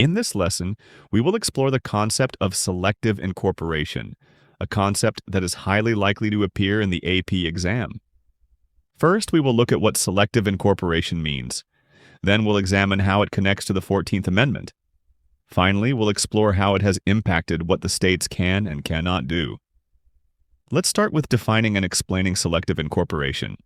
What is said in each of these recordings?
In this lesson, we will explore the concept of selective incorporation, a concept that is highly likely to appear in the AP exam. First, we will look at what selective incorporation means. Then we'll examine how it connects to the 14th Amendment. Finally, we'll explore how it has impacted what the states can and cannot do. Let's start with defining and explaining selective incorporation.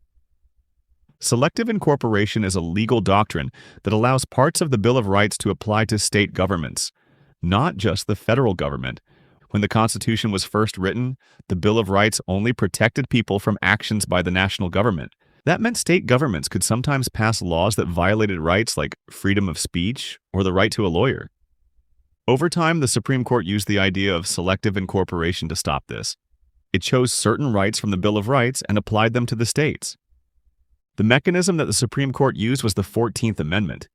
Selective incorporation is a legal doctrine that allows parts of the Bill of Rights to apply to state governments, not just the federal government. When the Constitution was first written, the Bill of Rights only protected people from actions by the national government. That meant state governments could sometimes pass laws that violated rights like freedom of speech or the right to a lawyer. Over time, the Supreme Court used the idea of selective incorporation to stop this. It chose certain rights from the Bill of Rights and applied them to the states. The mechanism that the Supreme Court used was the 14th Amendment.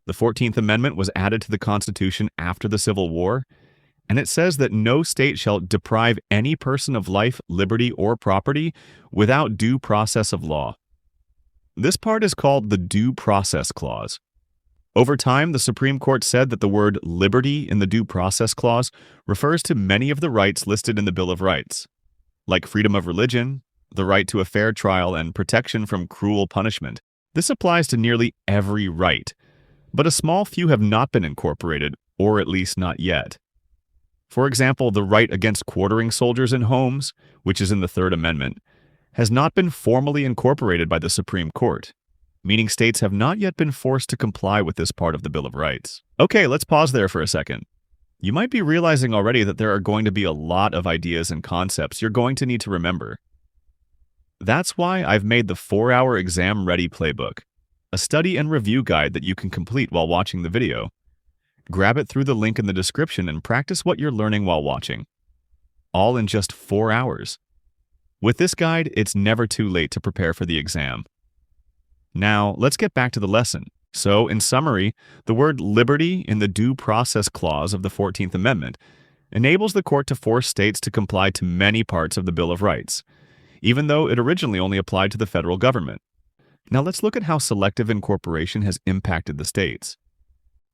The 14th Amendment was added to the Constitution after the Civil War, and it says that no state shall deprive any person of life, liberty, or property without due process of law. This part is called the Due Process Clause. Over time, the Supreme Court said that the word liberty in the Due Process Clause refers to many of the rights listed in the Bill of Rights, like freedom of religion, the right to a fair trial, and protection from cruel punishment. This applies to nearly every right, but a small few have not been incorporated, or at least not yet. For example, the right against quartering soldiers in homes, which is in the Third Amendment, has not been formally incorporated by the Supreme Court, meaning states have not yet been forced to comply with this part of the Bill of Rights. Okay, let's pause there for a second. You might be realizing already that there are going to be a lot of ideas and concepts you're going to need to remember. That's why I've made the 4-hour Exam Ready Playbook, a study and review guide that you can complete while watching the video. Grab it through the link in the description and practice what you're learning while watching, all in just 4 hours. With this guide, it's never too late to prepare for the exam. Now, let's get back to the lesson. So, in summary, the word liberty in the Due Process Clause of the 14th Amendment enables the court to force states to comply to many parts of the Bill of Rights, even though it originally only applied to the federal government. Now let's look at how selective incorporation has impacted the states.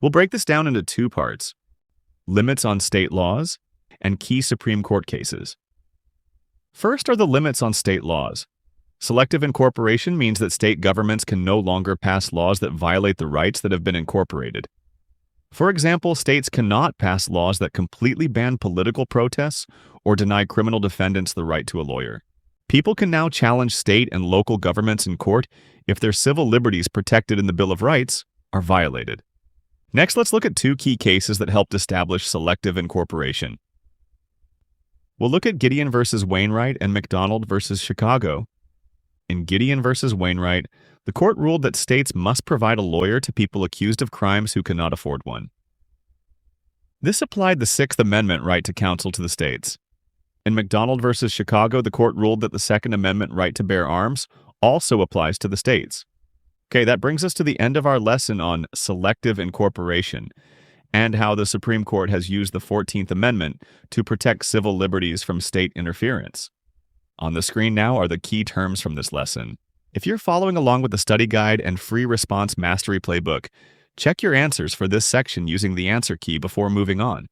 We'll break this down into 2 parts: limits on state laws and key Supreme Court cases. First are the limits on state laws. Selective incorporation means that state governments can no longer pass laws that violate the rights that have been incorporated. For example, states cannot pass laws that completely ban political protests or deny criminal defendants the right to a lawyer. People can now challenge state and local governments in court if their civil liberties protected in the Bill of Rights are violated. Next, let's look at 2 key cases that helped establish selective incorporation. We'll look at Gideon v. Wainwright and McDonald v. Chicago. In Gideon v. Wainwright, the court ruled that states must provide a lawyer to people accused of crimes who cannot afford one. This applied the 6th Amendment right to counsel to the states. In McDonald v. Chicago, the court ruled that the Second Amendment right to bear arms also applies to the states. Okay, that brings us to the end of our lesson on selective incorporation and how the Supreme Court has used the 14th Amendment to protect civil liberties from state interference. On the screen now are the key terms from this lesson. If you're following along with the study guide and free response mastery playbook, check your answers for this section using the answer key before moving on.